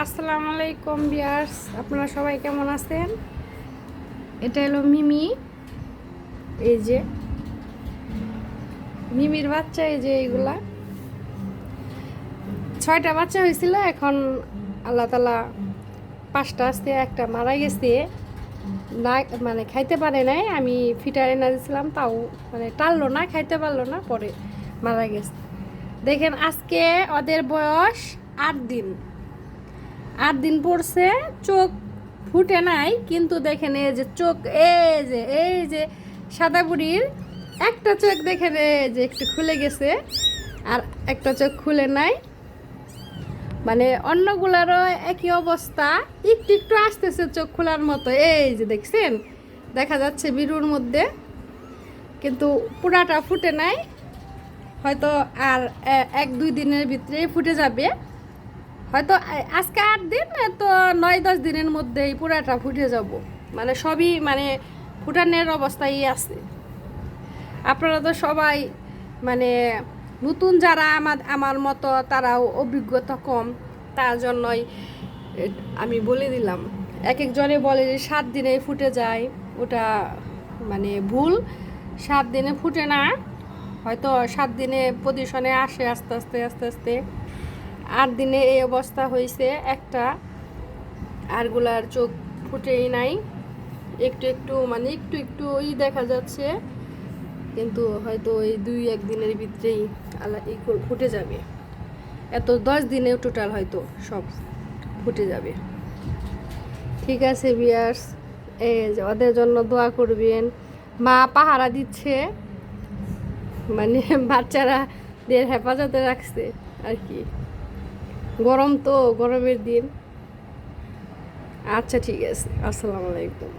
আসসালামু আলাইকুম ভিউয়ার্স, আপনারা সবাই কেমন আছেন? এটা হলো মিমি। এই যে মিমির বাচ্চা, এই যে এইগুলা 6টা বাচ্চা হয়েছিল। এখন আল্লাহ তালা 5টা আসতে, একটা মারা গেছে। না মানে খাইতে পারে নাই, আমি ফিটার এনে দিয়েছিলাম, তাও মানে টাললো না, খাইতে পারলো না, পরে মারা গেছে। দেখেন আজকে ওদের বয়স 8 দিন। 8 দিন পড়ছে, চোখ ফুটে নাই, কিন্তু দেখেন এই যে চোখ, এই যে সাদা বুড়ির একটা চোখ দেখেন এই যে একটু খুলে গেছে, আর একটা চোখ খুলে নাই। মানে অন্যগুলারও একই অবস্থা, একটু একটু আসতেছে চোখ খোলার মতো। এই যে দেখছেন, দেখা যাচ্ছে বিরুর মধ্যে, কিন্তু পুরাটা ফুটে নাই। হয়তো আর 1-2 দিনের ভিতরেই ফুটে যাবে। হয়তো আজকে 8 দিন, তো 9-10 দিনের মধ্যেই পুরাটা ফুটে যাব। মানে সবই মানে ফুটানোর অবস্থায় আছে। আপনারা তো সবাই মানে নতুন, যারা আমার মতো, তারাও অভিজ্ঞতা কম, তার জন্যই আমি বলে দিলাম। এক একজনে বলে যে 7 দিনে ফুটে যায়, ওটা মানে ভুল। 7 দিনে ফুটে না, হয়তো 7 দিনে পজিশনে আসে আস্তে আস্তে আস্তে আস্তে। 8 দিনে এই অবস্থা হয়েছে একটা, আরগুলার চোখ ফুটেই নাই। একটু একটু মানে একটু একটু ওই দেখা যাচ্ছে, কিন্তু হয়তো ওই 2-1 দিনের ভিতরেই আল্লাহ ফুটে যাবে। এত 10 দিনে টোটাল হয়তো সব ফুটে যাবে। ঠিক আছে ভিউয়ার্স, এই যে ওদের জন্য দোয়া করবেন। মা পাহারা দিচ্ছে, মানে বাচ্চারা দের হেফাজতে রাখছে আর কি। গরম তো, গরমের দিন। আচ্ছা ঠিক আছে, আসসালামু আলাইকুম।